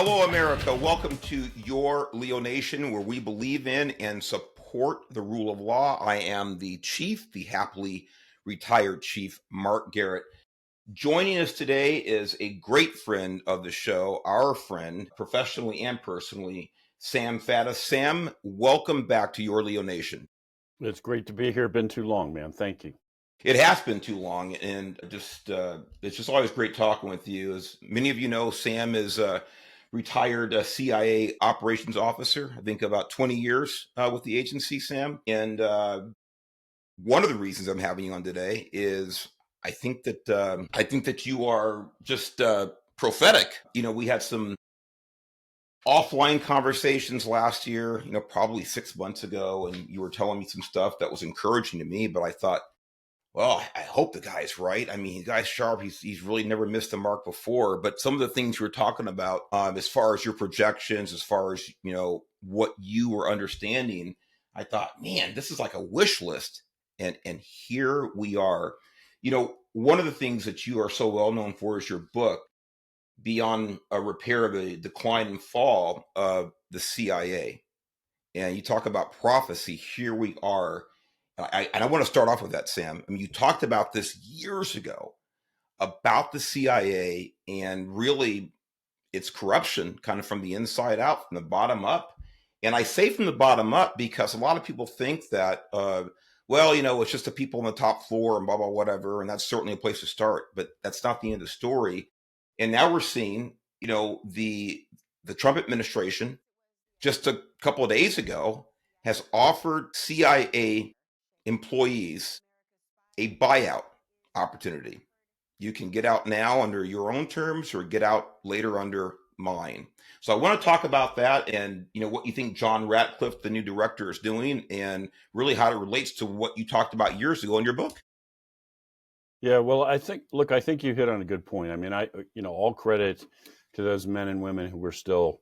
Hello, America. Welcome to your Leo Nation, where we believe in and support the rule of law. I am the chief, the happily retired chief, Mark Garrett. Joining us today is a great friend of the show, our friend, professionally and personally, Sam Faddis. Sam, welcome back to your Leo Nation. It's great to be here. Been too long, man. Thank you. It has been too long, and it's just always great talking with you. As many of you know, Sam is a retired CIA operations officer. I think about 20 years with the agency, Sam. And one of the reasons I'm having you on today is I think that you are just prophetic. You know, we had some offline conversations last year, probably 6 months ago, and you were telling me some stuff that was encouraging to me. But I thought, well, I hope the guy's right. I mean, the guy's sharp. He's really never missed the mark before. But some of the things you were talking about, as far as your projections, as far as what you were understanding, I thought, man, this is like a wish list, and here we are. One of the things that you are so well known for is your book, Beyond a Repair: The Decline and Fall of the CIA, and you talk about prophecy. Here we are. I want to start off with that, Sam. I mean, you talked about this years ago about the CIA and really its corruption kind of from the inside out, from the bottom up. And I say from the bottom up because a lot of people think that, it's just the people on the top floor and blah, blah, whatever. And that's certainly a place to start, but that's not the end of the story. And now we're seeing, the Trump administration just a couple of days ago has offered CIA employees a buyout opportunity. You can get out now under your own terms or get out later under mine. So I want to talk about that and what you think John Ratcliffe, the new director, is doing, and really how it relates to what you talked about years ago in your book. Yeah, well, I think you hit on a good point. I mean, all credit to those men and women who were still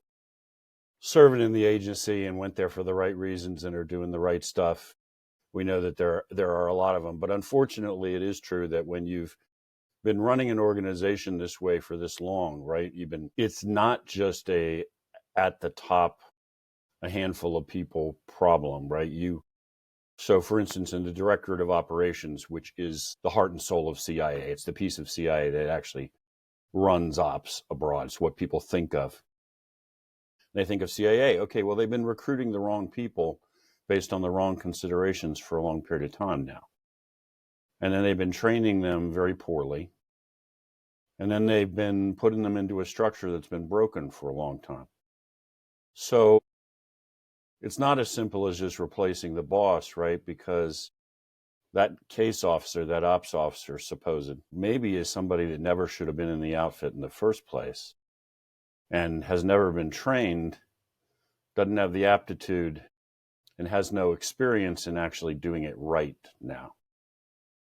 serving in the agency and went there for the right reasons and are doing the right stuff. We know that there are a lot of them, but unfortunately, it is true that when you've been running an organization this way for this long, right? It's not just at the top, a handful of people problem, right? So for instance, in the Directorate of Operations, which is the heart and soul of CIA, it's the piece of CIA that actually runs ops abroad. It's what people think of. They think of CIA. Okay, well, they've been recruiting the wrong people based on the wrong considerations for a long period of time now. And then they've been training them very poorly. And then they've been putting them into a structure that's been broken for a long time. So it's not as simple as just replacing the boss, right? Because that case officer, that ops officer, supposed, maybe is somebody that never should have been in the outfit in the first place and has never been trained, doesn't have the aptitude, and has no experience in actually doing it right now.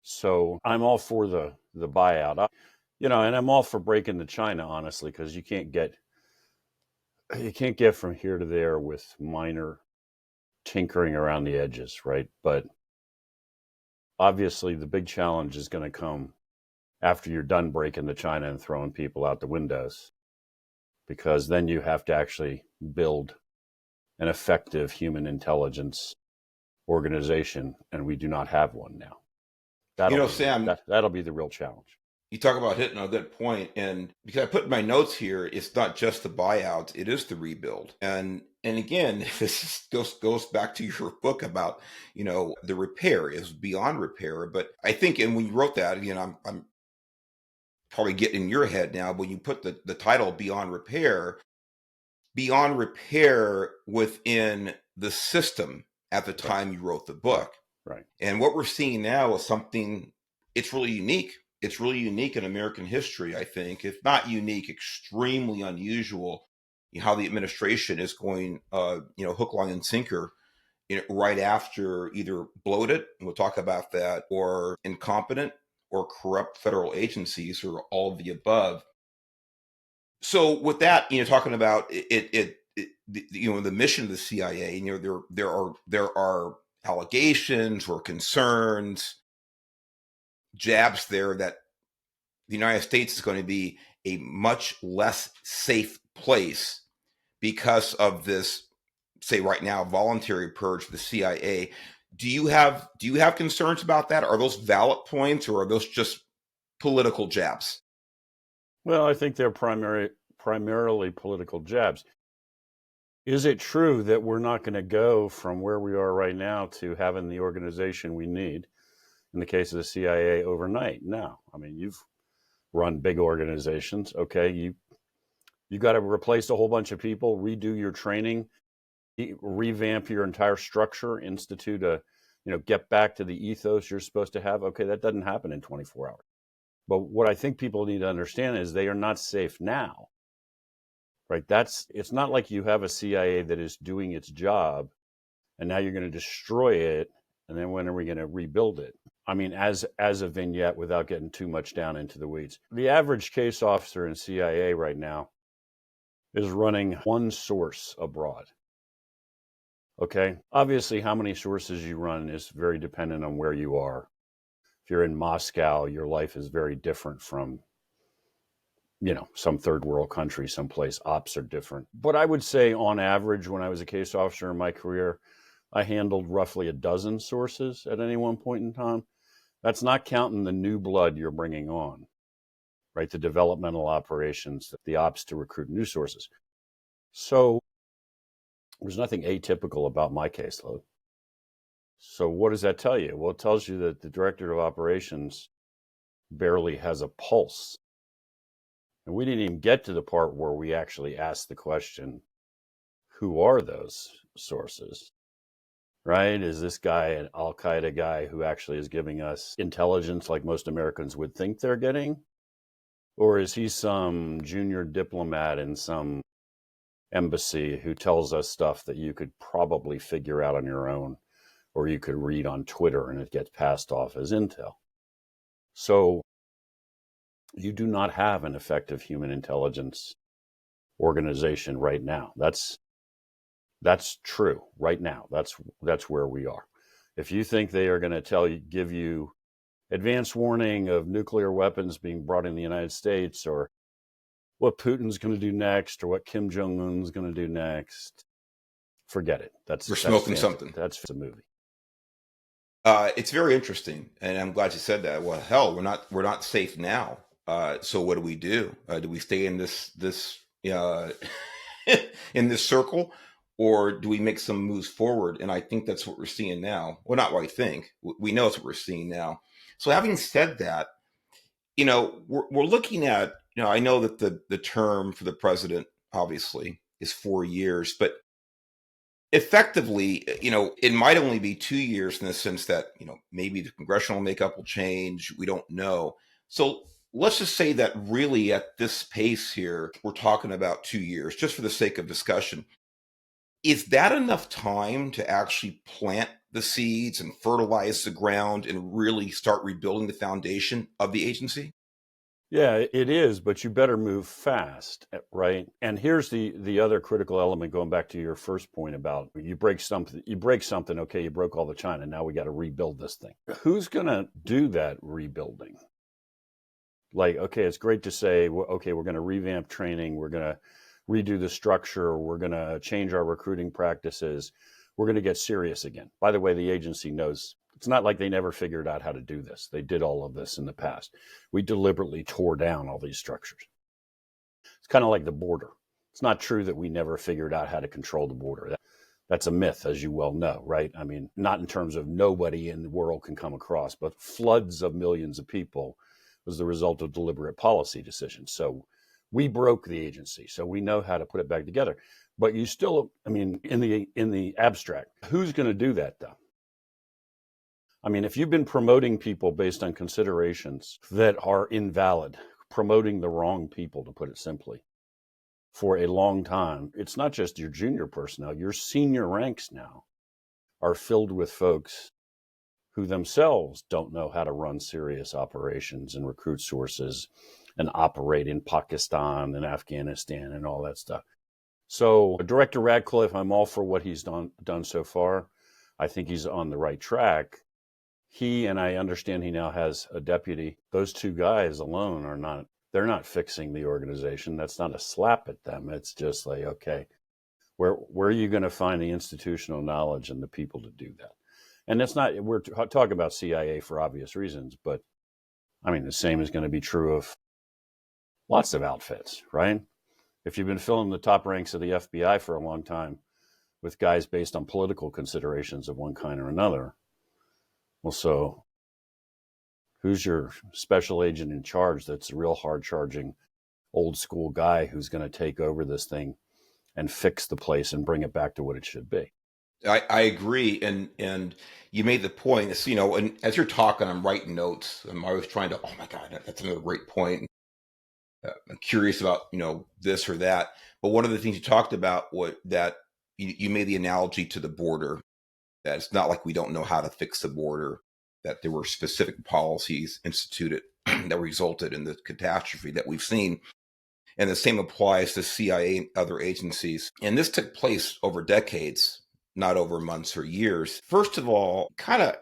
So I'm all for the buyout, and I'm all for breaking the China, honestly, because you can't get from here to there with minor tinkering around the edges, right? But obviously the big challenge is going to come after you're done breaking the China and throwing people out the windows, because then you have to actually build an effective human intelligence organization, and we do not have one now. Sam, that'll be the real challenge. You talk about hitting a good point, and because I put in my notes here, it's not just the buyout; it is the rebuild. And again, this goes back to your book about the repair is beyond repair. But I think, and when you wrote that, I'm probably getting in your head now. When you put the title beyond repair within the system at the time you wrote the book. Right. And what we're seeing now is something, it's really unique. It's really unique in American history, I think. If not unique, extremely unusual, how the administration is going, hook, line, and sinker, right after either bloated, and we'll talk about that, or incompetent or corrupt federal agencies, or all of the above. So with that, talking about the mission of the CIA, there are allegations or concerns, jabs there that the United States is going to be a much less safe place because of this, say right now, voluntary purge of the CIA. Do you have concerns about that? Are those valid points, or are those just political jabs? Well, I think they're primarily political jabs. Is it true that we're not going to go from where we are right now to having the organization we need, in the case of the CIA, overnight? No. I mean, you've run big organizations. Okay, you got to replace a whole bunch of people, redo your training, revamp your entire structure, institute a, get back to the ethos you're supposed to have. Okay, that doesn't happen in 24 hours. But what I think people need to understand is they are not safe now. Right? It's not like you have a CIA that is doing its job and now you're going to destroy it, and then when are we going to rebuild it? I mean, as a vignette, without getting too much down into the weeds, the average case officer in CIA right now is running one source abroad. Okay, obviously how many sources you run is very dependent on where you are. If you're in Moscow, your life is very different from some third world country, someplace. Ops are different. But I would say on average, when I was a case officer in my career, I handled roughly a dozen sources at any one point in time. That's not counting the new blood you're bringing on, right? The developmental operations, the ops to recruit new sources. So there's nothing atypical about my caseload. So what does that tell you? Well, it tells you that the director of operations barely has a pulse. And we didn't even get to the part where we actually asked the question, who are those sources? Right? Is this guy an Al-Qaeda guy who actually is giving us intelligence like most Americans would think they're getting? Or is he some junior diplomat in some embassy who tells us stuff that you could probably figure out on your own, or you could read on Twitter and it gets passed off as intel? So you do not have an effective human intelligence organization right now. That's true right now. That's where we are. If you think they are going to give you advance warning of nuclear weapons being brought in the United States, or what Putin's going to do next, or what Kim Jong-un's going to do next, forget it. We're smoking fantasy. something. That's a movie. It's very interesting, and I'm glad you said that. Well, hell, we're not safe now. So what do we do? Do we stay in this in this circle, or do we make some moves forward? And I think that's what we're seeing now. Well, not what I think. We know it's what we're seeing now. So having said that, we're looking at, I know that the term for the president obviously is 4 years, but effectively, it might only be 2 years in the sense that, maybe the congressional makeup will change. We don't know. So let's just say that really at this pace here, we're talking about 2 years, just for the sake of discussion. Is that enough time to actually plant the seeds and fertilize the ground and really start rebuilding the foundation of the agency? Yeah, it is, but you better move fast, right? And here's the other critical element, going back to your first point about you break something, okay, you broke all the china, now we got to rebuild this thing. Who's going to do that rebuilding? Like, okay, it's great to say, okay, we're going to revamp training, we're going to redo the structure, we're going to change our recruiting practices, we're going to get serious again. By the way, the agency knows. It's not like they never figured out how to do this. They did all of this in the past. We deliberately tore down all these structures. It's kind of like the border. It's not true that we never figured out how to control the border. That's a myth, as you well know, right? I mean, not in terms of nobody in the world can come across, but floods of millions of people was the result of deliberate policy decisions. So we broke the agency, so we know how to put it back together. But you still, I mean, in the abstract, who's going to do that, though? I mean, if you've been promoting people based on considerations that are invalid, promoting the wrong people, to put it simply, for a long time, it's not just your junior personnel, your senior ranks now are filled with folks who themselves don't know how to run serious operations and recruit sources and operate in Pakistan and Afghanistan and all that stuff. So Director Radcliffe, I'm all for what he's done so far. I think he's on the right track. He, and I understand he now has a deputy. Those two guys alone are not They're not fixing the organization. That's not a slap at them. It's just like, okay, where are you going to find the institutional knowledge and the people to do that? And it's not, we're talking about CIA for obvious reasons, but I mean, the same is going to be true of lots of outfits, right? If you've been filling the top ranks of the FBI for a long time with guys based on political considerations of one kind or another, well, so who's your special agent in charge that's a real hard charging old school guy who's going to take over this thing and fix the place and bring it back to what it should be? I agree, and you made the point. It's, and as you're talking, I'm writing notes. I'm always trying to. Oh my God, that's another great point. I'm curious about this or that. But one of the things you talked about that you made the analogy to the border. That it's not like we don't know how to fix the border. That there were specific policies instituted that resulted in the catastrophe that we've seen. And the same applies to CIA and other agencies. And this took place over decades, not over months or years. First of all, kind of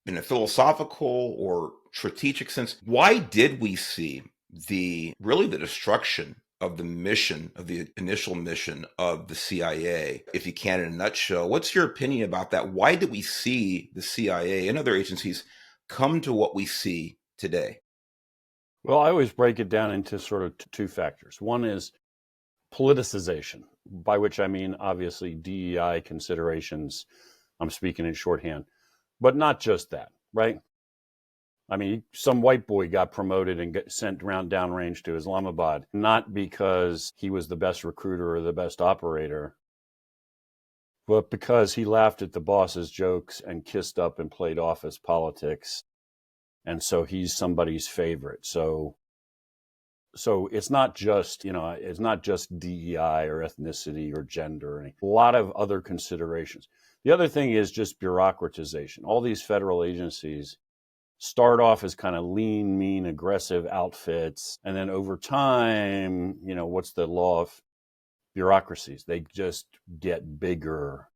in a philosophical or strategic sense, why did we see the destruction of the mission, of the initial mission of the CIA? If you can, in a nutshell, what's your opinion about that? Why did we see the CIA and other agencies come to what we see today? Well, I always break it down into sort of two factors. One is politicization, by which I mean, obviously, DEI considerations. I'm speaking in shorthand, but not just that, right? I mean, some white boy got promoted and sent around downrange to Islamabad, not because he was the best recruiter or the best operator, but because he laughed at the boss's jokes and kissed up and played office politics. And so he's somebody's favorite. So it's not just, it's not just DEI or ethnicity or gender, a lot of other considerations. The other thing is just bureaucratization. All these federal agencies start off as kind of lean, mean, aggressive outfits. And then over time, what's the law of bureaucracies? They just get bigger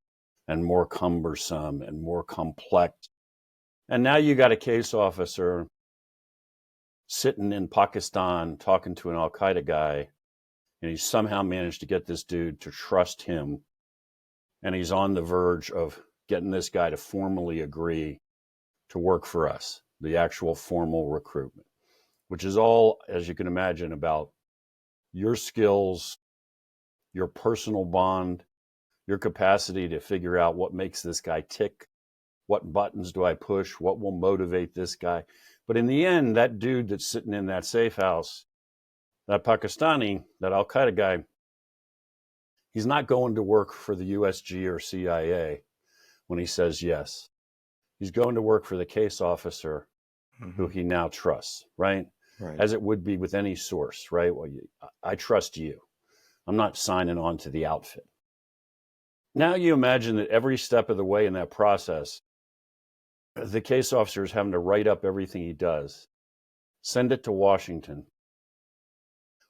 and more cumbersome and more complex. And now you got a case officer sitting in Pakistan talking to an Al-Qaeda guy, and he somehow managed to get this dude to trust him. And he's on the verge of getting this guy to formally agree to work for us, the actual formal recruitment, which is all, as you can imagine, about your skills, your personal bond, your capacity to figure out what makes this guy tick, what buttons do I push, what will motivate this guy. But in the end, that dude that's sitting in that safe house, that Pakistani, that Al-Qaeda guy, he's not going to work for the USG or CIA when he says yes. He's going to work for the case officer who he now trusts, right? Right. As it would be with any source, right? Well, I trust you. I'm not signing on to the outfit. Now you imagine that every step of the way in that process, the case officer is having to write up everything he does, send it to Washington,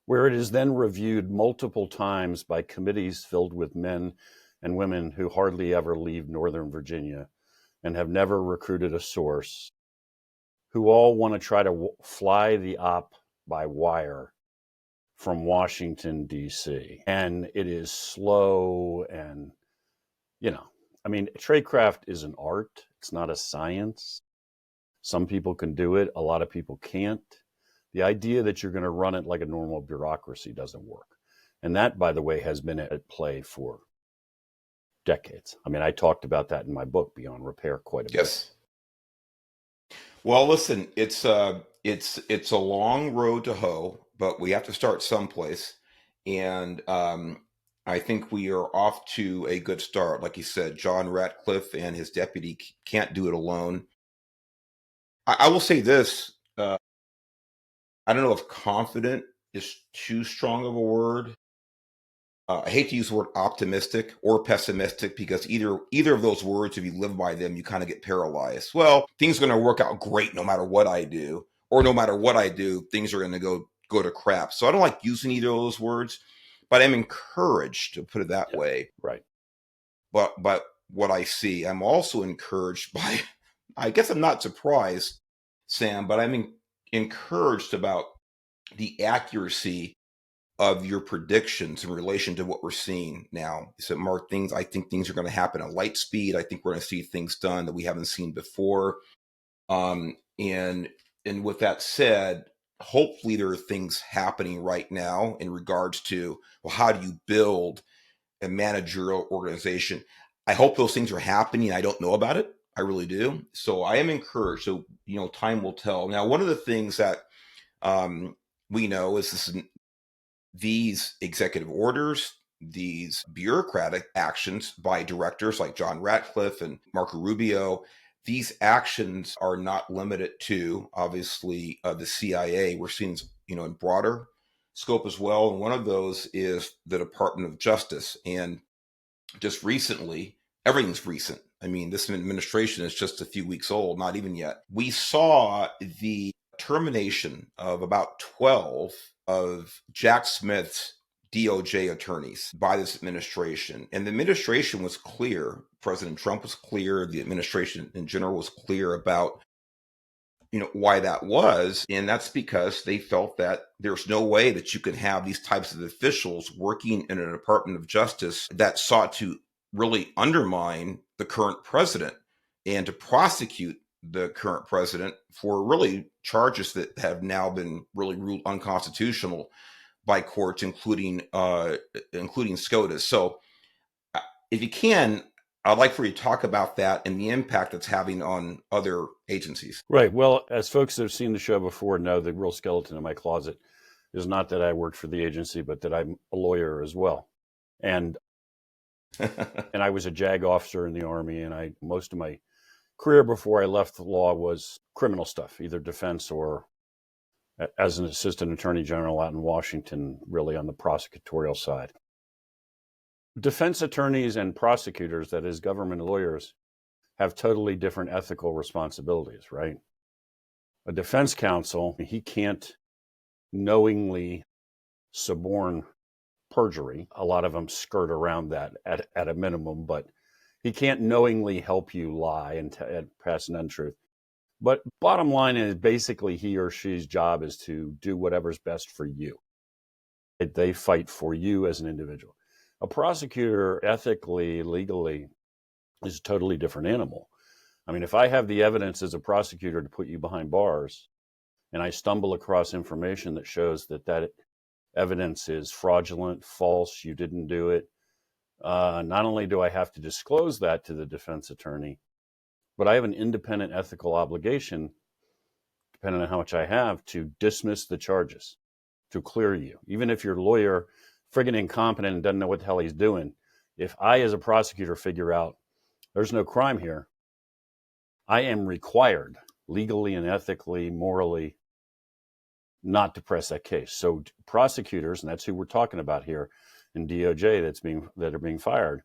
where it is then reviewed multiple times by committees filled with men and women who hardly ever leave Northern Virginia and have never recruited a source, who all want to try to fly the op by wire from Washington, D.C. And it is slow and, tradecraft is an art. It's not a science. Some people can do it. A lot of people can't. The idea that you're going to run it like a normal bureaucracy doesn't work. And that, by the way, has been at play for decades. I talked about that in my book, Beyond Repair, quite a bit. Yes. Well, listen, it's a long road to hoe, but we have to start someplace. And I think we are off to a good start. Like you said, John Ratcliffe and his deputy can't do it alone. I will say this. I don't know if confident is too strong of a word. I hate to use the word optimistic or pessimistic because either of those words, if you live by them, you kind of get paralyzed. Well, things are going to work out great no matter what I do, or no matter what I do, things are going to go to crap. So I don't like using either of those words, but I'm encouraged, to put it that way. Right. But what I see, I'm also encouraged by. I guess I'm not surprised, Sam, but I'm encouraged about the accuracy of your predictions in relation to what we're seeing now. You said, Mark, I think things are going to happen at light speed. I think we're going to see things done that we haven't seen before. And with that said, hopefully there are things happening right now in regards to, well, how do you build a managerial organization? I hope those things are happening. I don't know about it. I really do. So I am encouraged. So, time will tell. Now, one of the things that we know is these executive orders, these bureaucratic actions by directors like John Ratcliffe and Marco Rubio, these actions are not limited to, obviously, the CIA. We're seeing, in broader scope as well. And one of those is the Department of Justice. And just recently, everything's recent. I mean, this administration is just a few weeks old, not even yet. We saw the termination of about 12 of Jack Smith's DOJ attorneys by this administration. And the administration was clear. President Trump was clear. The administration in general was clear about why that was. And that's because they felt that there's no way that you can have these types of officials working in a Department of Justice that sought to really undermine the current president and to prosecute the current president for really charges that have now been really ruled unconstitutional by courts, including SCOTUS. So if you can, I'd like for you to talk about that and the impact it's having on other agencies. Right. Well, as folks that have seen the show before know, the real skeleton in my closet is not that I worked for the agency, but that I'm a lawyer as well. And I was a JAG officer in the Army, and most of my career before I left the law was criminal stuff, either defense or as an assistant attorney general out in Washington, really on the prosecutorial side. Defense attorneys and prosecutors, that is government lawyers, have totally different ethical responsibilities, right? A defense counsel, he can't knowingly suborn perjury. A lot of them skirt around that at a minimum, but he can't knowingly help you lie and pass an untruth. But bottom line is basically he or she's job is to do whatever's best for you. They fight for you as an individual. A prosecutor, ethically, legally, is a totally different animal. I mean, if I have the evidence as a prosecutor to put you behind bars, and I stumble across information that shows that evidence is fraudulent, false, you didn't do it, not only do I have to disclose that to the defense attorney, but I have an independent ethical obligation, depending on how much I have, to dismiss the charges, to clear you. Even if your lawyer friggin' incompetent and doesn't know what the hell he's doing, if I, as a prosecutor, figure out there's no crime here, I am required legally and ethically, morally, not to press that case. So prosecutors, and that's who we're talking about here in DOJ that are being fired,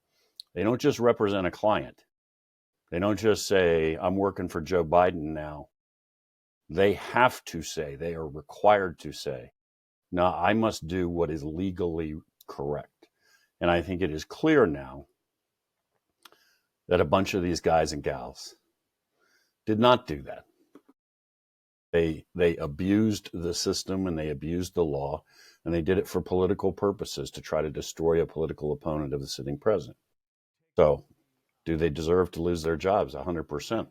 they don't just represent a client. They don't just say, I'm working for Joe Biden now. They have to say, they are required to say, no, I must do what is legally correct. And I think it is clear now that a bunch of these guys and gals did not do that. They abused the system and they abused the law, and they did it for political purposes to try to destroy a political opponent of the sitting president. So do they deserve to lose their jobs? 100%.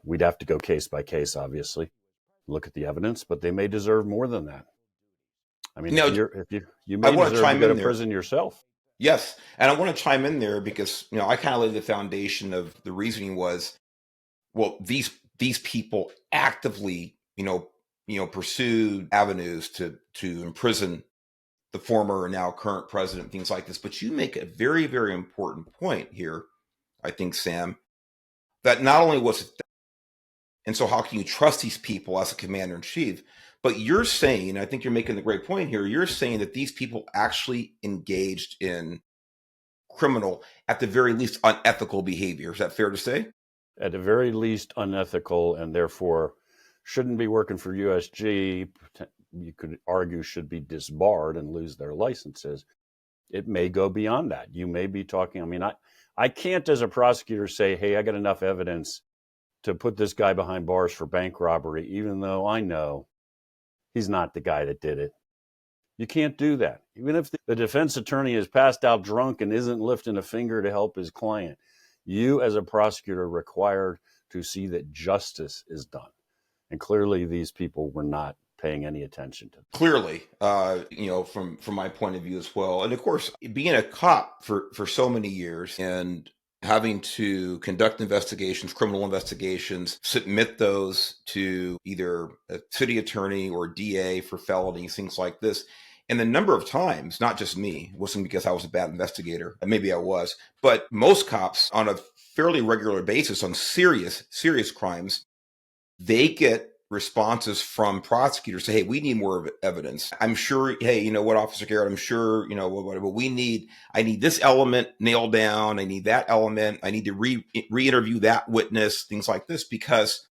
We'd have to go case by case, obviously, look at the evidence, but they may deserve more than that. I mean, you may deserve to go to prison yourself. Yes. And I want to chime in there because, I kind of laid the foundation of the reasoning was, well, these people actively, pursued avenues to imprison the former and now current president, things like this. But you make a very, very important point here, I think, Sam, that not only was it, and so how can you trust these people as a commander in chief? But you're saying, I think you're making the great point here, you're saying that these people actually engaged in criminal, at the very least, unethical behavior. Is that fair to say? At the very least, unethical, and therefore shouldn't be working for USG. You could argue should be disbarred and lose their licenses. It may go beyond that. You may be talking, I can't as a prosecutor say, hey, I got enough evidence to put this guy behind bars for bank robbery, even though I know he's not the guy that did it. You can't do that. Even if the defense attorney is passed out drunk and isn't lifting a finger to help his client, you as a prosecutor are required to see that justice is done. And clearly these people were not paying any attention to. Clearly, from my point of view as well. And of course, being a cop for so many years and having to conduct investigations, criminal investigations, submit those to either a city attorney or DA for felonies, things like this. And the number of times, not just me, it wasn't because I was a bad investigator, and maybe I was, but most cops on a fairly regular basis on serious crimes, they get responses from prosecutors say, hey, we need more evidence. I'm sure, hey, you know what, Officer Garrett, I'm sure, you know, whatever, I need this element nailed down. I need that element. I need to re-interview that witness, things like this, because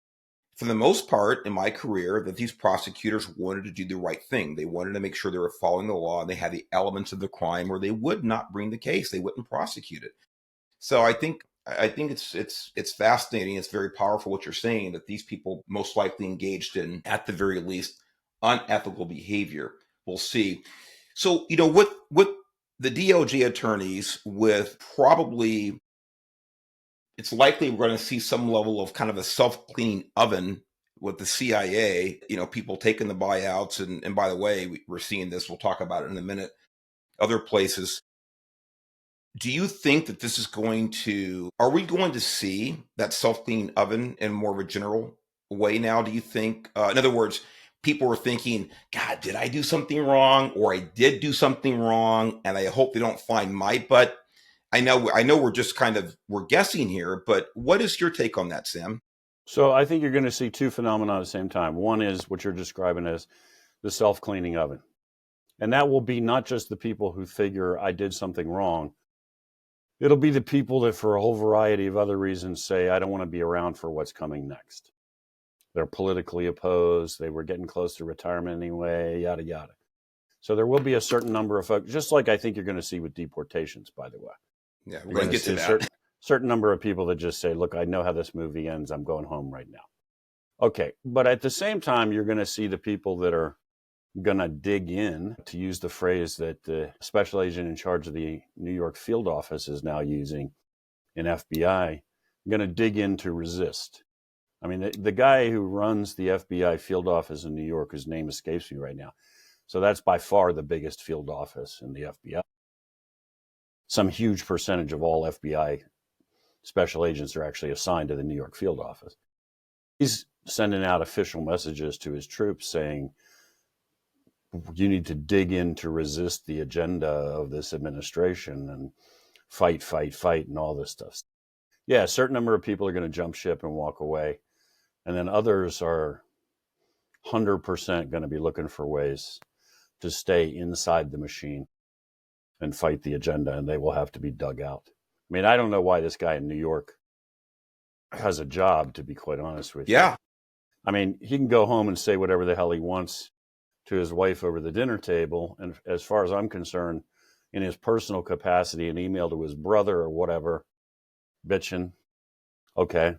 for the most part in my career that these prosecutors wanted to do the right thing. They wanted to make sure they were following the law and they had the elements of the crime where they would not bring the case. They wouldn't prosecute it. So I think it's fascinating. It's very powerful what you're saying, that these people most likely engaged in, at the very least, unethical behavior. We'll see. So, you know, with the DOJ attorneys, with probably, it's likely we're going to see some level of kind of a self-cleaning oven with the CIA, you know, people taking the buyouts. And by the way, we're seeing this, we'll talk about it in a minute, other places. Do you think that this is are we going to see that self-cleaning oven in more of a general way now? Do you think, in other words, people are thinking, God, did I do something wrong? Or I did do something wrong, and I hope they don't find my butt. I know we're guessing here, but what is your take on that, Sam? So I think you're going to see two phenomena at the same time. One is what you're describing as the self-cleaning oven. And that will be not just the people who figure I did something wrong. It'll be the people that, for a whole variety of other reasons, say, I don't want to be around for what's coming next. They're politically opposed. They were getting close to retirement anyway, yada, yada. So there will be a certain number of folks, just like I think you're going to see with deportations, by the way. Yeah, we're going to get to that. Certain number of people that just say, look, I know how this movie ends. I'm going home right now. Okay. But at the same time, you're going to see the people that are going to dig in, to use the phrase that the special agent in charge of the New York field office is now using in FBI, going to dig in to resist. I mean, the guy who runs the FBI field office in New York, whose name escapes me right now. So that's by far the biggest field office in the FBI. Some huge percentage of all FBI special agents are actually assigned to the New York field office. He's sending out official messages to his troops saying, you need to dig in to resist the agenda of this administration and fight, and all this stuff. Yeah, a certain number of people are going to jump ship and walk away. And then others are 100% going to be looking for ways to stay inside the machine and fight the agenda, and they will have to be dug out. I mean, I don't know why this guy in New York has a job, to be quite honest with you. Yeah. I mean, he can go home and say whatever the hell he wants to his wife over the dinner table. And as far as I'm concerned, in his personal capacity, an email to his brother or whatever, bitching. Okay.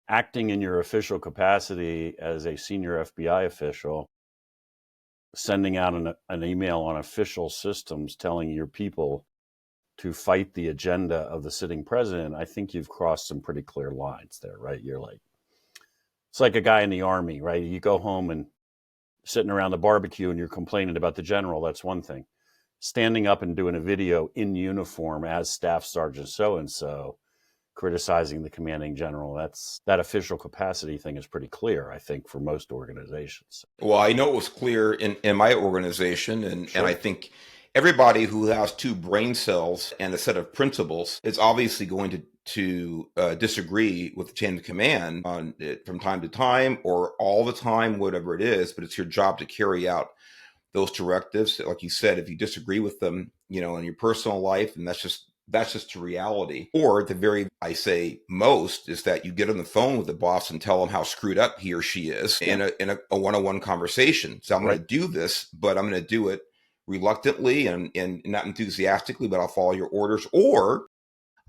Acting in your official capacity as a senior FBI official, sending out an email on official systems telling your people to fight the agenda of the sitting president, I think you've crossed some pretty clear lines there, right? It's like a guy in the army, right? You go home and sitting around the barbecue and you're complaining about the general, that's one thing. Standing up and doing a video in uniform as Staff Sergeant so-and-so, criticizing the commanding general, that official capacity thing is pretty clear, I think, for most organizations. Well, I know it was clear in my organization, and Sure. and I think everybody who has two brain cells and a set of principles is obviously going to disagree with the chain of command on it from time to time or all the time, whatever it is, but it's your job to carry out those directives. Like you said, if you disagree with them, you know, in your personal life, and that's just the reality. Or at the very, I say most, is that you get on the phone with the boss and tell him how screwed up he or she is in a one-on-one conversation. So I'm going to do this, but I'm going to do it reluctantly and not enthusiastically, but I'll follow your orders. Or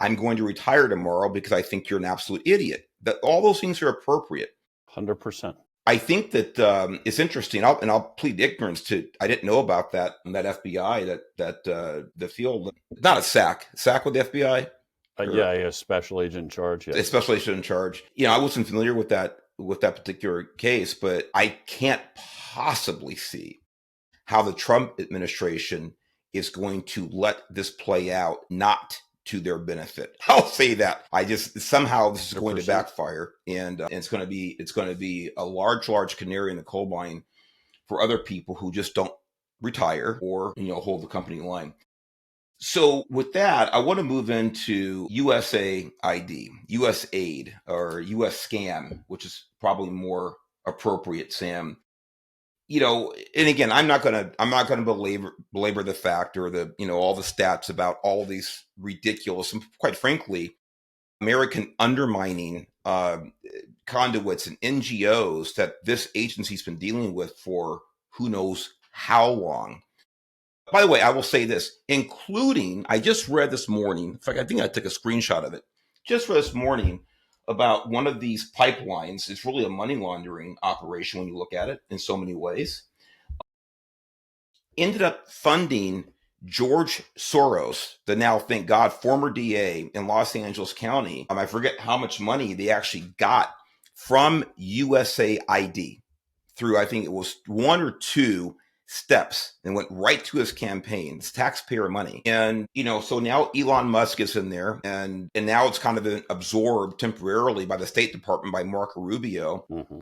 I'm going to retire tomorrow because I think you're an absolute idiot. That all those things are appropriate. 100%. I think that it's interesting. I'll plead ignorance to. I didn't know about that FBI the field. Not a SAC with the FBI, or Yeah, a special agent in charge. a Yes. special agent in charge. I wasn't familiar with that particular case, but I can't possibly see how the Trump administration is going to let this play out not to their benefit. I'll say that. I just somehow this is going to 100%. backfire, and it's going to be a large canary in the coal mine for other people who just don't retire or hold the company line. So with that, I want to move into USAID, USAID, or US scam, which is probably more appropriate, Sam. And again, I'm not gonna belabor the fact or the all the stats about all these ridiculous and quite frankly American undermining conduits and NGOs that this agency's been dealing with for who knows how long. By the way, I will say this, including I just read this morning. In fact, I think I took a screenshot of it just for this morning about one of these pipelines. It's really a money laundering operation when you look at it in so many ways. Ended up funding George Soros, the now, thank God, former DA in Los Angeles County. I forget how much money they actually got from USAID through, I think it was one or two steps, and went right to his campaign. It's taxpayer money. And, so now Elon Musk is in there, and now it's kind of been absorbed temporarily by the State Department by Marco Rubio. Mm-hmm.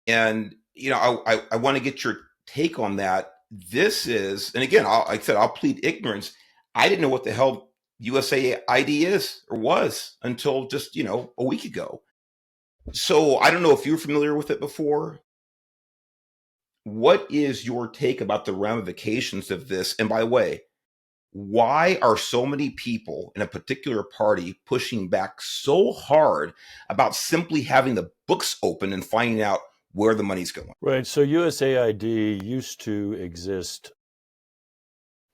And, I want to get your take on that. This is, and again, like I said, I'll plead ignorance. I didn't know what the hell USAID is or was until just, a week ago. So I don't know if you're familiar with it before. What is your take about the ramifications of this? And by the way, why are so many people in a particular party pushing back so hard about simply having the books open and finding out where the money's going? Right. So USAID used to exist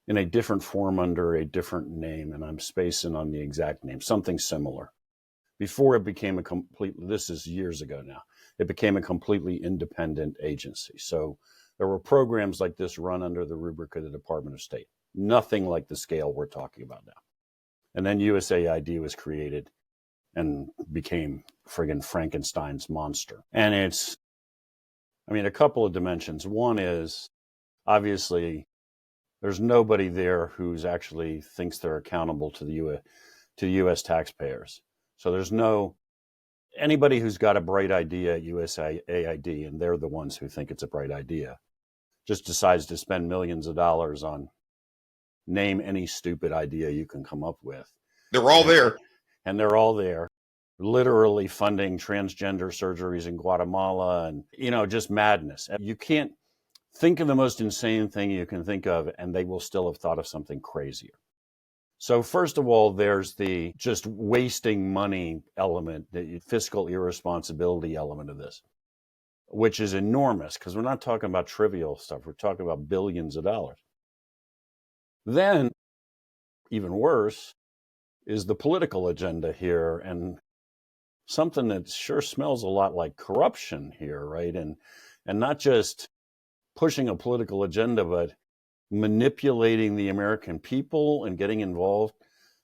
in a different form under a different name, and I'm spacing on the exact name, something similar. Before it became this is years ago now, it became a completely independent agency. So there were programs like this run under the rubric of the Department of State. Nothing like the scale we're talking about now. And then USAID was created and became friggin' Frankenstein's monster. And it's, a couple of dimensions. One is, obviously, there's nobody there who's actually thinks they're accountable to the U.S. taxpayers. So there's anybody who's got a bright idea at USAID, and they're the ones who think it's a bright idea, just decides to spend millions of dollars on name any stupid idea you can come up with. They're all there. And they're all there, literally funding transgender surgeries in Guatemala and, just madness. You can't think of the most insane thing you can think of, and they will still have thought of something crazier. So first of all, there's the just wasting money element, the fiscal irresponsibility element of this, which is enormous because we're not talking about trivial stuff. We're talking about billions of dollars. Then, even worse, is the political agenda here, and something that sure smells a lot like corruption here, right? And not just pushing a political agenda, but manipulating the American people and getting involved.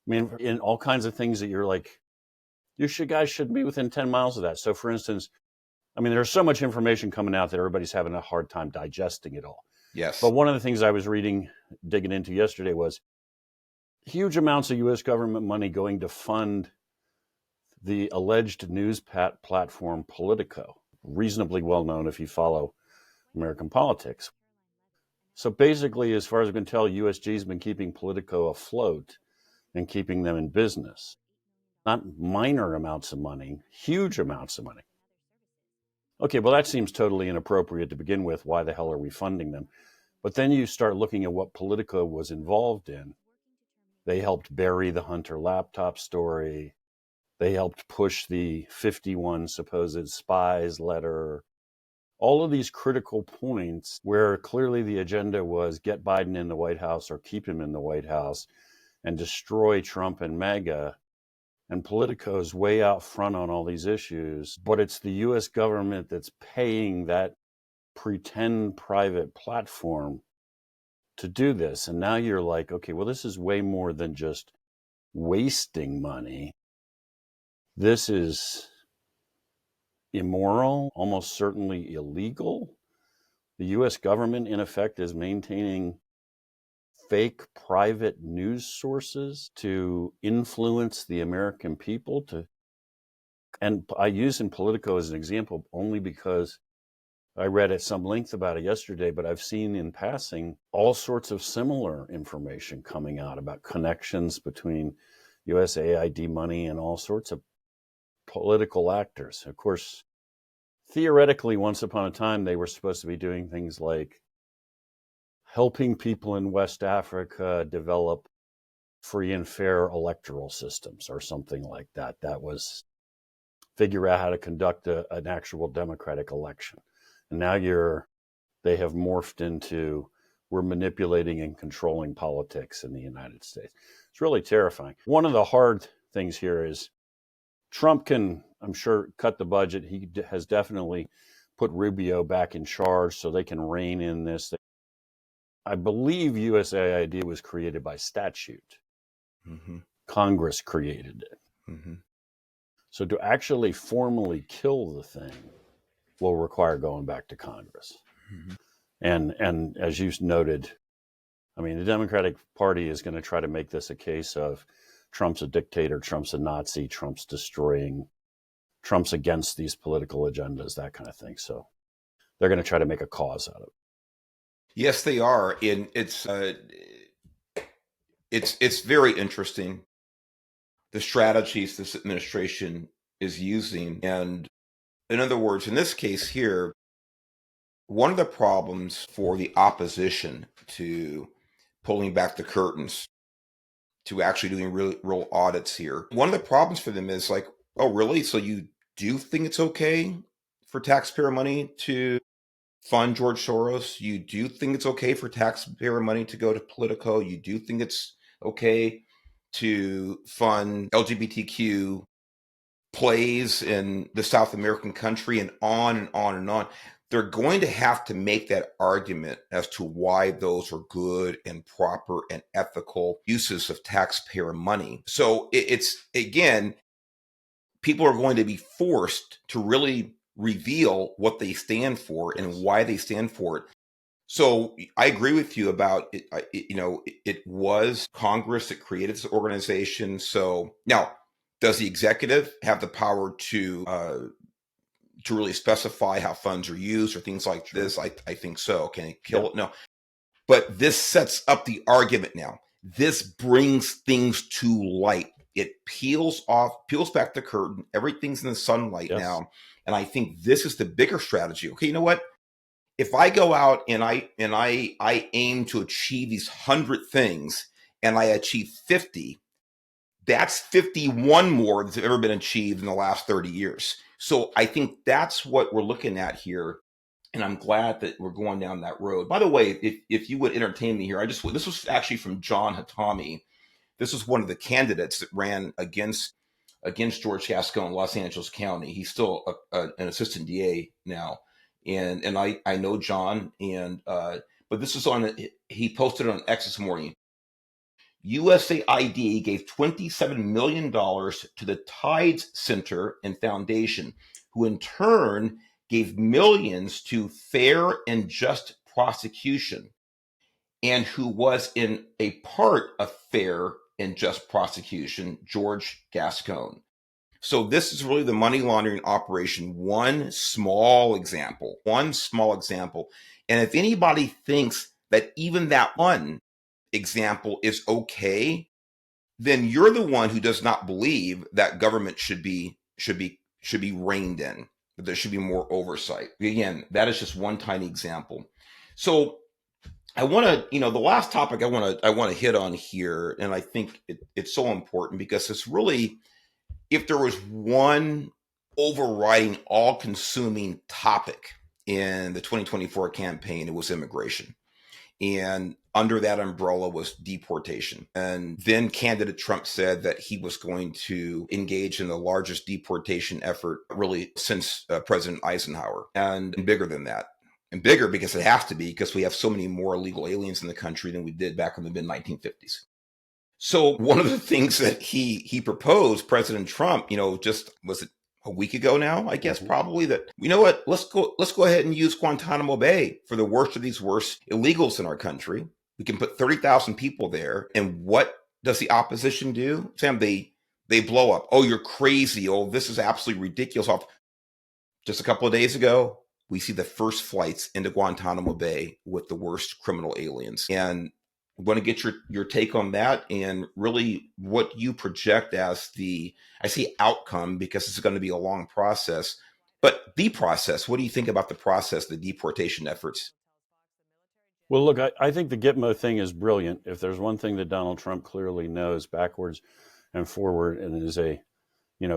In all kinds of things that you're like, guys should be within 10 miles of that. So for instance, there's so much information coming out that everybody's having a hard time digesting it all. Yes. But one of the things I was digging into yesterday was huge amounts of U.S. government money going to fund the alleged news platform Politico, reasonably well known if you follow American politics. So basically, as far as I can tell, USG has been keeping Politico afloat and keeping them in business. Not minor amounts of money, huge amounts of money. Okay, well, that seems totally inappropriate to begin with. Why the hell are we funding them? But then you start looking at what Politico was involved in. They helped bury the Hunter laptop story. They helped push the 51 supposed spies letter. All of these critical points where clearly the agenda was get Biden in the White House or keep him in the White House and destroy Trump and MAGA. And Politico is way out front on all these issues, but it's the US government that's paying that pretend private platform to do this. And now you're like, okay, well, this is way more than just wasting money. This is immoral, almost certainly illegal. The US government, in effect, is maintaining fake private news sources to influence the American people. And I use in Politico as an example only because I read at some length about it yesterday, but I've seen in passing all sorts of similar information coming out about connections between USAID money and all sorts of political actors. Of course, theoretically, once upon a time, they were supposed to be doing things like helping people in West Africa develop free and fair electoral systems or something like that. That was figure out how to conduct an actual democratic election. And now they have morphed into we're manipulating and controlling politics in the United States. It's really terrifying. One of the hard things here is Trump can, I'm sure, cut the budget. He has definitely put Rubio back in charge so they can rein in this. I believe USAID was created by statute. Mm-hmm. Congress created it. Mm-hmm. So to actually formally kill the thing will require going back to Congress. Mm-hmm. And as you noted, I mean, the Democratic Party is going to try to make this a case of Trump's a dictator, Trump's a Nazi, Trump's destroying, Trump's against these political agendas, that kind of thing. So they're going to try to make a cause out of it. Yes, they are. And it's very interesting, the strategies this administration is using. And in other words, in this case here, one of the problems for the opposition to pulling back the curtains, to actually doing real audits here, one of the problems for them is like, oh, really? So you do think it's okay for taxpayer money to fund George Soros? You do think it's okay for taxpayer money to go to Politico? You do think it's okay to fund LGBTQ plays in the South American country, and on and on and on? They're going to have to make that argument as to why those are good and proper and ethical uses of taxpayer money. So it's, again, people are going to be forced to really reveal what they stand for and why they stand for it. So I agree with you about it. It was Congress that created this organization. So now, does the executive have the power to really specify how funds are used or things like this? I think so. Can it kill it? No. But this sets up the argument now. This brings things to light. It peels back the curtain. Everything's in the sunlight now. And I think this is the bigger strategy. Okay, you know what? If I go out and I aim to achieve these 100 things and I achieve 50, that's 51 more that's ever been achieved in the last 30 years. So I think that's what we're looking at here. And I'm glad that we're going down that road. By the way, if you would entertain me here, this was actually from John Hatami. This was one of the candidates that ran against George Gascon in Los Angeles County. He's still an assistant DA now. And I know John, but this is he posted it on X this morning. USAID gave $27 million to the Tides Center and Foundation, who in turn gave millions to Fair and Just Prosecution, and who was in a part of Fair and Just Prosecution, George Gascon. So this is really the money laundering operation, one small example. And if anybody thinks that even that one example is okay, then you're the one who does not believe that government should be reined in, that there should be more oversight. Again, that is just one tiny example. So I want to, the last topic I want to hit on here, and I think it's so important because it's really, if there was one overriding, all-consuming topic in the 2024 campaign, it was immigration. And under that umbrella was deportation. And then candidate Trump said that he was going to engage in the largest deportation effort really since President Eisenhower, and bigger than that. And bigger because it has to be, because we have so many more illegal aliens in the country than we did back in the mid 1950s. So one of the things that he proposed, President Trump, just was it a week ago now, I guess, probably, that, you know what, let's go ahead and use Guantanamo Bay for the worst of these worst illegals in our country. We can put 30,000 people there. And what does the opposition do, Sam? They blow up. Oh, you're crazy. Oh, this is absolutely ridiculous. Just a couple of days ago, we see the first flights into Guantanamo Bay with the worst criminal aliens. And I want to get your take on that, and really what you project as I say outcome because it's going to be a long process, but the process. What do you think about the process, the deportation efforts? Well, look, I think the Gitmo thing is brilliant. If there's one thing that Donald Trump clearly knows backwards and forward and is a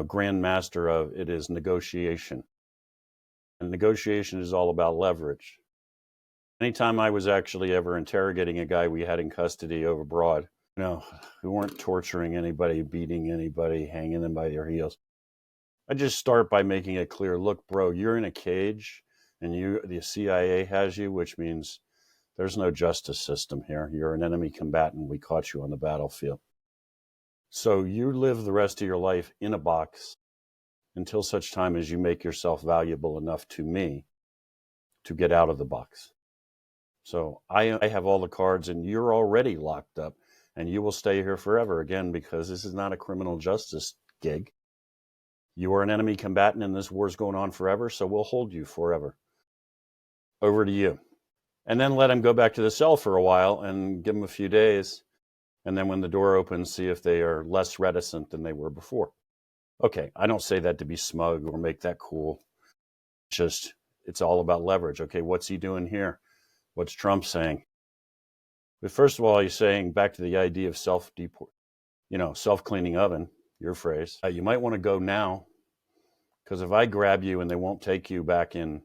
grand master of, it is negotiation. And negotiation is all about leverage. Anytime I was actually ever interrogating a guy we had in custody over abroad, we weren't torturing anybody, beating anybody, hanging them by their heels. I just start by making it clear, look, bro, you're in a cage and the CIA has you, which means there's no justice system here. You're an enemy combatant. We caught you on the battlefield. So you live the rest of your life in a box until such time as you make yourself valuable enough to me to get out of the box. So I have all the cards, and you're already locked up, and you will stay here forever, again, because this is not a criminal justice gig. You are an enemy combatant, and this war's going on forever, so we'll hold you forever. Over to you. And then let him go back to the cell for a while and give him a few days. And then when the door opens, see if they are less reticent than they were before. Okay, I don't say that to be smug or make that cool. It's all about leverage. Okay, what's he doing here? What's Trump saying? But first of all, he's saying, back to the idea of self-cleaning oven, your phrase. You might want to go now, because if I grab you and they won't take you back in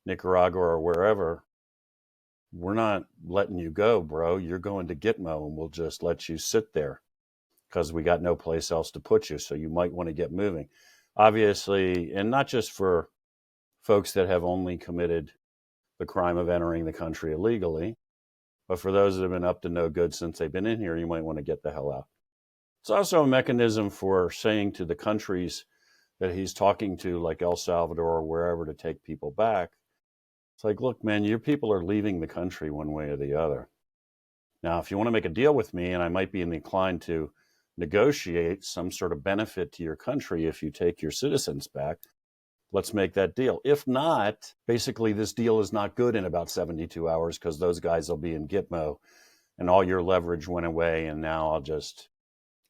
Nicaragua or wherever, we're not letting you go, bro. You're going to Gitmo, and we'll just let you sit there because we got no place else to put you. So you might want to get moving. Obviously, and not just for folks that have only committed the crime of entering the country illegally, but for those that have been up to no good since they've been in here, you might want to get the hell out. It's also a mechanism for saying to the countries that he's talking to, like El Salvador or wherever, to take people back. It's like, look, man, your people are leaving the country one way or the other. Now, if you want to make a deal with me, and I might be inclined to negotiate some sort of benefit to your country if you take your citizens back, let's make that deal. If not, basically this deal is not good in about 72 hours because those guys will be in Gitmo and all your leverage went away, and now I'll just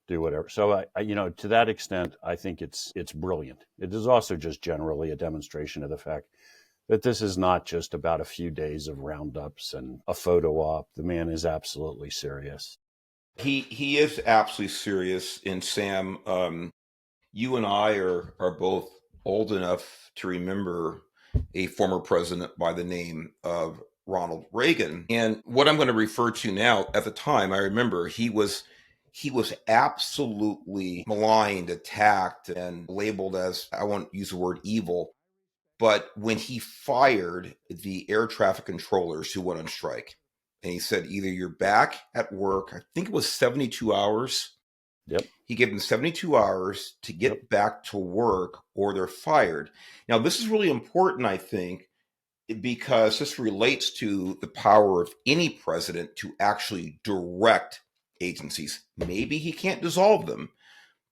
do whatever. So, to that extent, I think it's brilliant. It is also just generally a demonstration of the fact that this is not just about a few days of roundups and a photo op. The man is absolutely serious. He is absolutely serious. And Sam, you and I are both old enough to remember a former president by the name of Ronald Reagan. And what I'm going to refer to now, at the time, I remember he was absolutely maligned, attacked, and labeled as, I won't use the word evil, but when he fired the air traffic controllers who went on strike, and he said, either you're back at work, I think it was 72 hours. Yep. He gave them 72 hours to get back to work, or they're fired. Now, this is really important, I think, because this relates to the power of any president to actually direct agencies. Maybe he can't dissolve them,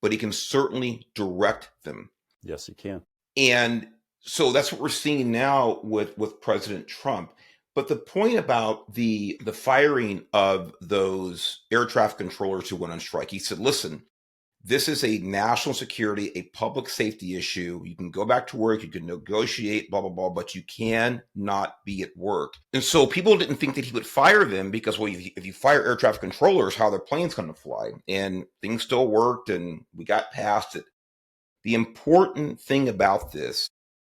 but he can certainly direct them. Yes, he can. And so that's what we're seeing now with President Trump. But the point about the firing of those air traffic controllers who went on strike, he said, listen, this is a national security, a public safety issue. You can go back to work, you can negotiate, blah, blah, blah, but you cannot be at work. And so people didn't think that he would fire them because, well, if you fire air traffic controllers, how are their planes going to fly? And things still worked, and we got past it. The important thing about this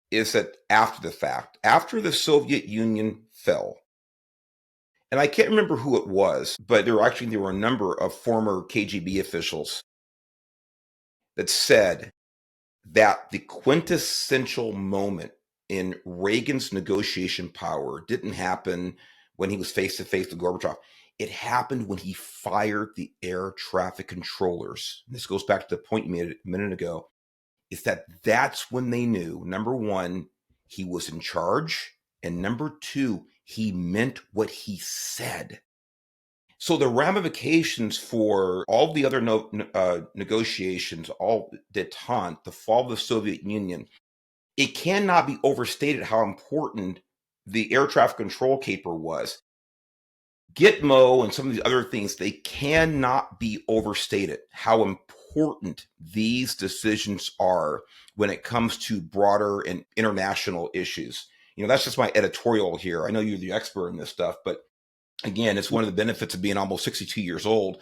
is that after the fact, after the Soviet Union fell, And I can't remember who it was, but there were a number of former KGB officials that said that the quintessential moment in Reagan's negotiation power didn't happen when he was face to face with Gorbachev. It happened when he fired the air traffic controllers. And this goes back to the point you made a minute ago, is that that's when they knew, number one, he was in charge, and number two, he meant what he said. So the ramifications for all the other negotiations, all detente, the fall of the Soviet Union, it cannot be overstated how important the air traffic control caper was. Gitmo and some of these other things, they cannot be overstated how important these decisions are when it comes to broader and international issues. That's just my editorial here. I know you're the expert in this stuff, but again, it's one of the benefits of being almost 62 years old.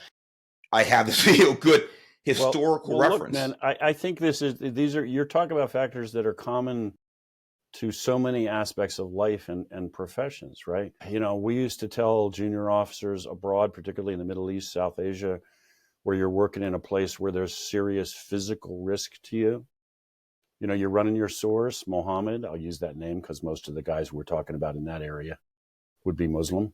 I have this good historical reference. Look, man, I think you're talking about factors that are common to so many aspects of life and professions, right? We used to tell junior officers abroad, particularly in the Middle East, South Asia, where you're working in a place where there's serious physical risk to you. You're running your source, Mohammed, I'll use that name because most of the guys we're talking about in that area would be Muslim.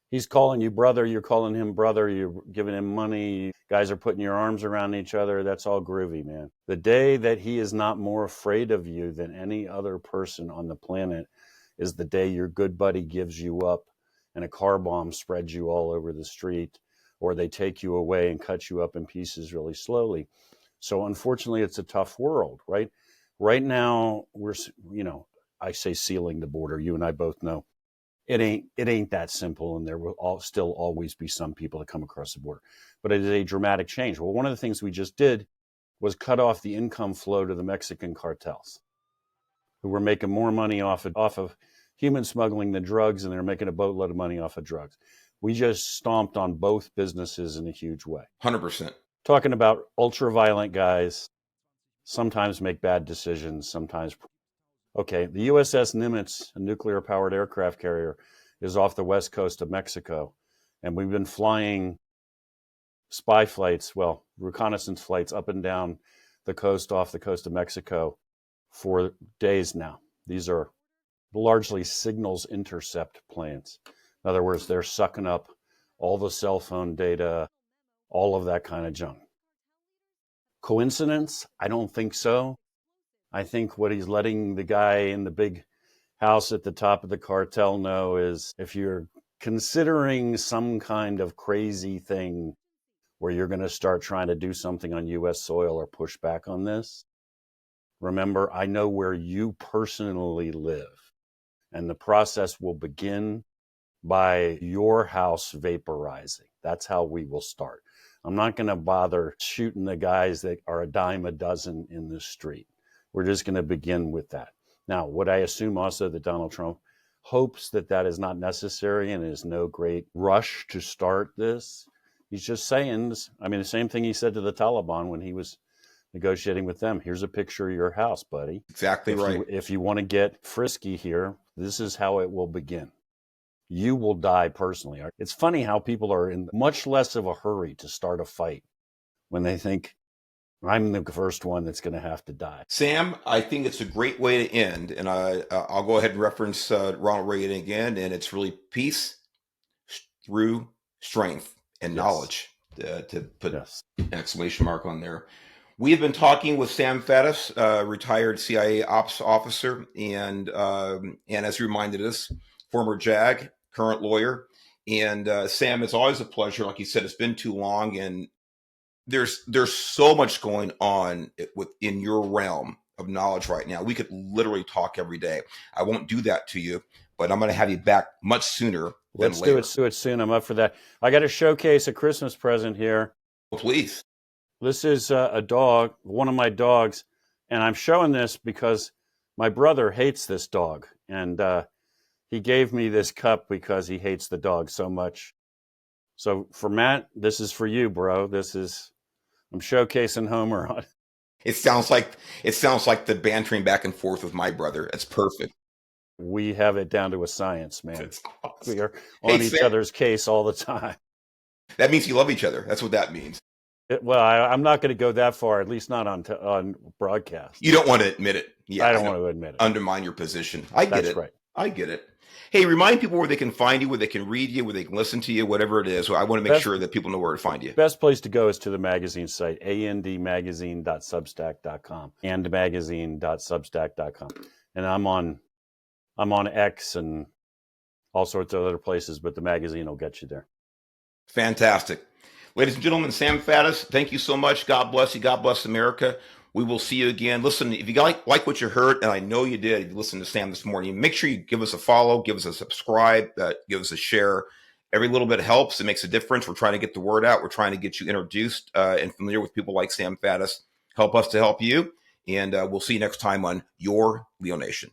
He's calling you brother, you're calling him brother, you're giving him money, guys are putting your arms around each other. That's all groovy, man. The day that he is not more afraid of you than any other person on the planet is the day your good buddy gives you up and a car bomb spreads you all over the street, or they take you away and cut you up in pieces really slowly. So unfortunately, it's a tough world, right? Right now, I say sealing the border. You and I both know it ain't that simple, and there will still always be some people that come across the border. But it is a dramatic change. Well, one of the things we just did was cut off the income flow to the Mexican cartels, who were making more money off of human smuggling than drugs, and they're making a boatload of money off of drugs. We just stomped on both businesses in a huge way. 100%. Talking about ultra-violent guys, sometimes make bad decisions, sometimes... Okay, the USS Nimitz, a nuclear-powered aircraft carrier, is off the west coast of Mexico, and we've been flying spy flights, reconnaissance flights up and down the coast, off the coast of Mexico for days now. These are largely signals intercept planes. In other words, they're sucking up all the cell phone data, all of that kind of junk. Coincidence? I don't think so. I think what he's letting the guy in the big house at the top of the cartel know is, if you're considering some kind of crazy thing where you're going to start trying to do something on U.S. soil or push back on this, remember, I know where you personally live, and the process will begin by your house vaporizing. That's how we will start. I'm not going to bother shooting the guys that are a dime a dozen in the street. We're just going to begin with that. Now, would I assume also that Donald Trump hopes that that is not necessary and is no great rush to start this? He's just saying, the same thing he said to the Taliban when he was negotiating with them. Here's a picture of your house, buddy. Exactly right. If you want to get frisky here, this is how it will begin. You will die personally. It's funny how people are in much less of a hurry to start a fight when they think, I'm the first one that's going to have to die. Sam, I think it's a great way to end. And I'll go ahead and reference Ronald Reagan again. And it's really peace through strength and knowledge, to put an exclamation mark on there. We have been talking with Sam Faddis, retired CIA ops officer, and as he reminded us, former JAG, current lawyer. And Sam, it's always a pleasure. Like you said, it's been too long, and there's so much going on within your realm of knowledge right now. We could literally talk every day. I won't do that to you, but I'm going to have you back much sooner than later. Let's do it soon. I'm up for that. I got to showcase a Christmas present here. Well, please. This is a dog, one of my dogs, and I'm showing this because my brother hates this dog, and he gave me this cup because he hates the dog so much. So for Matt, this is for you, bro. I'm showcasing Homer on. It sounds like the bantering back and forth with my brother. It's perfect. We have it down to a science, man. That's awesome. We are on each Sam, other's case all the time. that means you love each other. That's what that means. Well, I'm not going to go that far, at least not on broadcast. You don't want to admit it. Yeah, I don't want to admit it. Undermine your position. I get That's it. right. I get it. Hey, remind people where they can find you, where they can read you, where they can listen to you, whatever it is. I want to make sure that people know where to find you. Best place to go is to the magazine site, andmagazine.substack.com, andmagazine.substack.com. And I'm on X and all sorts of other places, but the magazine will get you there. Fantastic. Ladies and gentlemen, Sam Faddis, thank you so much. God bless you. God bless America. We will see you again. Listen, if you like what you heard, and I know you did, if you listened to Sam this morning, make sure you give us a follow, give us a subscribe, give us a share. Every little bit helps. It makes a difference. We're trying to get the word out. We're trying to get you introduced and familiar with people like Sam Faddis. Help us to help you. And we'll see you next time on Your Leo Nation.